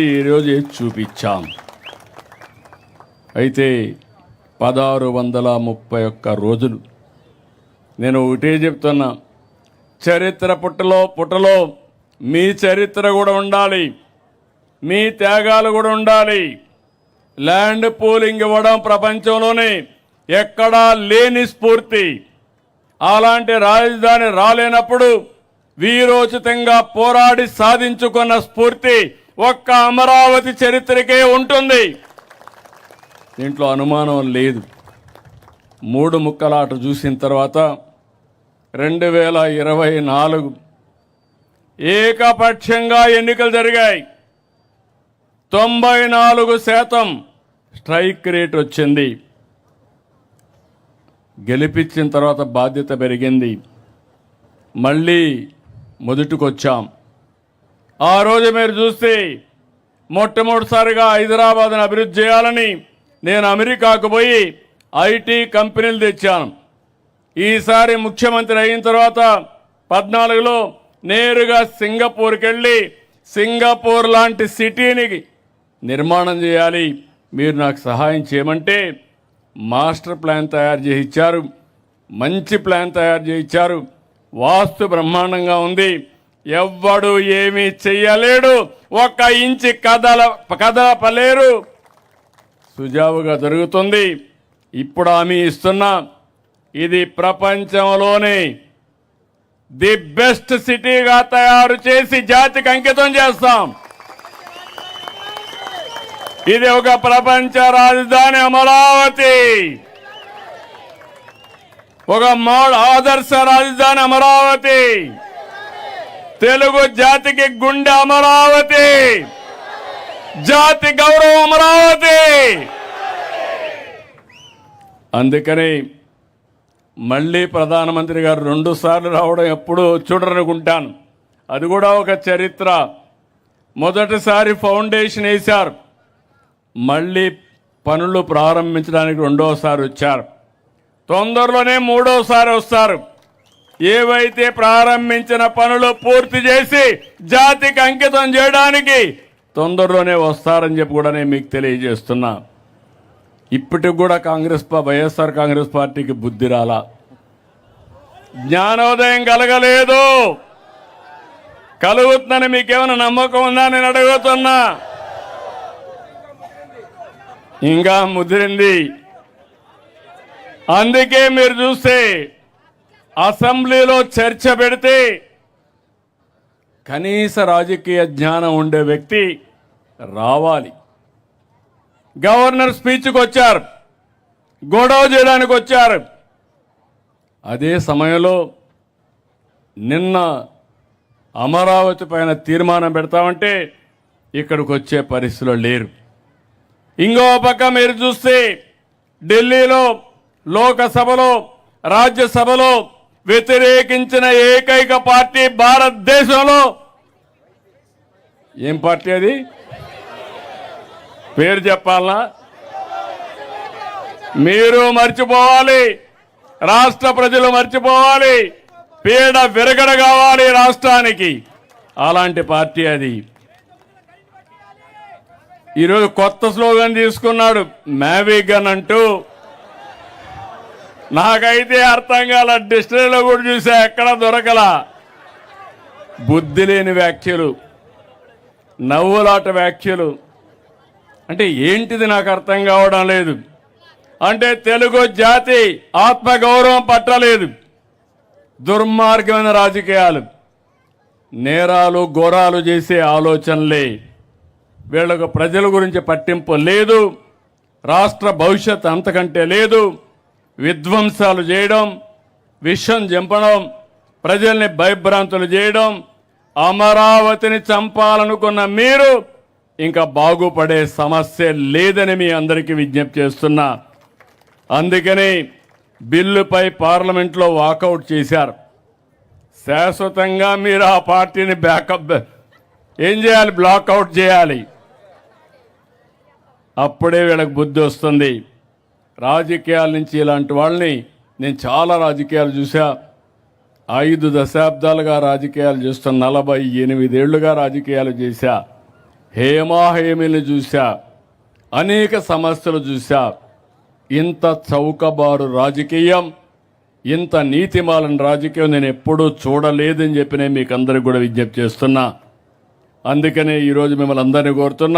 ఈరోజు చూపించాం. అయితే 1631 రోజులు నేను ఒకటే చెప్తున్నా, చరిత్ర పుటలో మీ చరిత్ర కూడా ఉండాలి, మీ త్యాగాలు కూడా ఉండాలి. ల్యాండ్ పూలింగ్ ఇవ్వడం ప్రపంచంలోనే ఎక్కడా లేని స్ఫూర్తి. అలాంటి రాజధాని రాలేనప్పుడు వీరోచితంగా పోరాడి సాధించుకున్న స్ఫూర్తి ఒక్క అమరావతి చరిత్రకే ఉంటుంది. దీంట్లో అనుమానం లేదు. 3 ముక్కలాట చూసిన తర్వాత 2024 ఏకపక్షంగా ఎన్నికలు జరిగాయి. 94% స్ట్రైక్ రేట్ వచ్చింది. గెలిపించిన తర్వాత బాధ్యత పెరిగింది. మళ్ళీ మొదటికొచ్చాం. ఆ రోజు మీరు చూస్తే మొట్టమొదటిసారిగా హైదరాబాద్ను అభివృద్ధి చేయాలని నేను అమెరికాకు పోయి ఐటీ కంపెనీలు తెచ్చాను. ఈసారి ముఖ్యమంత్రి అయిన తర్వాత 14లో నేరుగా సింగపూర్కి వెళ్ళి సింగపూర్ లాంటి సిటీని నిర్మాణం చేయాలి, మీరు నాకు సహాయం చేయమంటే మాస్టర్ ప్లాన్ తయారు చేసి ఇచ్చారు. మంచి ప్లాన్ తయారు చేసి ఇచ్చారు. వాస్తు బ్రహ్మాండంగా ఉంది. ఎవ్వడు ఏమీ చెయ్యలేడు, 1 ఇంచి కదలపలేరు. సుజావుగా జరుగుతుంది. ఇప్పుడు హామీ ఇస్తున్నా, ఇది ప్రపంచంలోనే ది బెస్ట్ సిటీగా తయారు చేసి జాతికి అంకితం చేస్తాం. ఇది ఒక ప్రపంచ రాజధాని అమరావతి, ఒక ఆదర్శ రాజధాని అమరావతి, తెలుగు జాతికి గుండె అమరావతి, జాతి గౌరవం అమరావతి. అందుకని మళ్ళీ ప్రధానమంత్రి గారు 2 సార్లు రావడం ఎప్పుడూ చూడరనుకుంటాను. అది కూడా ఒక చరిత్ర. మొదటిసారి ఫౌండేషన్ వేశారు, మళ్ళీ పనులు ప్రారంభించడానికి 2వసారి వచ్చారు. తొందరలోనే 3వసారి వస్తారు. ఏవైతే ప్రారంభించిన పనులు పూర్తి చేసి జాతికి అంకితం చేయడానికి తొందరలోనే వస్తారని చెప్పి కూడా నేను మీకు తెలియజేస్తున్నా. ఇప్పటికి కూడా వైఎస్ఆర్ కాంగ్రెస్ పార్టీకి బుద్ధి రాలా, జ్ఞానోదయం కలగలేదు. కలుగుతుందని మీకేమైనా నమ్మకం ఉందా నేను అడుగుతున్నా? ఇంకా ముదిరింది. అందుకే మీరు చూస్తే అసెంబ్లీలో చర్చ పెడితే కనీస రాజకీయ జ్ఞానం ఉండే వ్యక్తి రావాలి. గవర్నర్ స్పీచ్కి వచ్చారు, గొడవ చేయడానికి వచ్చారు. అదే సమయంలో నిన్న అమరావతి పైన తీర్మానం పెడతామంటే ఇక్కడికి వచ్చే పరిస్థితిలో లేరు. ఇంకో పక్క మీరు చూస్తే ఢిల్లీలో లోకసభలో రాజ్యసభలో వ్యతిరేకించిన ఏకైక పార్టీ భారతదేశంలో ఏం పార్టీ? అది పేరు చెప్పాలనా? మీరు మర్చిపోవాలి, రాష్ట్ర ప్రజలు మర్చిపోవాలి. పీడ విరగడ కావాలి రాష్ట్రానికి. అలాంటి పార్టీ అది. ఈరోజు కొత్త స్లోగన్ తీసుకున్నాడు, మ్యావిగన్ అంటూ. నాకైతే అర్థం కాల, డిక్షనరీలో కూడా చూసా, ఎక్కడ దొరకలా. బుద్ధి లేని వ్యాఖ్యలు, నవ్వులాట వ్యాఖ్యలు. అంటే ఏంటిది నాకు అర్థం కావడం లేదు. అంటే తెలుగు జాతి ఆత్మగౌరవం పట్టలేదు. దుర్మార్గమైన రాజకీయాలు, నేరాలు ఘోరాలు చేసే ఆలోచనలే. వీళ్ళకు ప్రజల గురించి పట్టింపు లేదు, రాష్ట్ర భవిష్యత్ అంతకంటే లేదు. విధ్వంసాలు చేయడం, విషం చంపడం, ప్రజల్ని భయభ్రాంతులు చేయడం. అమరావతిని చంపాలనుకున్న మీరు ఇంకా బాగుపడే సమస్య లేదని మీ అందరికీ విజ్ఞప్తి చేస్తున్నా. అందుకని బిల్లుపై పార్లమెంట్లో వాకౌట్ చేశారు. శాశ్వతంగా మీరు ఆ పార్టీని ఏం చేయాలి? బ్లాక్అవుట్ చేయాలి. అప్పుడే వీళ్ళకి బుద్ధి వస్తుంది. రాజకీయాల నుంచి ఇలాంటి వాళ్ళని నేను చాలా రాజకీయాలు చూసా. 5 దశాబ్దాలుగా రాజకీయాలు చేస్తున్న 48 ఏళ్లుగా రాజకీయాలు చేశా. హేమాహేమిని చూశా, అనేక సమస్యలు చూశా. ఇంత చౌకబారు రాజకీయం, ఇంత నీతిమాలిన రాజకీయం నేను ఎప్పుడూ చూడలేదని చెప్పి నేను మీకు అందరికి కూడా విజ్ఞప్తి చేస్తున్నా. అందుకనే ఈరోజు మిమ్మల్ని అందరినీ కోరుతున్నా.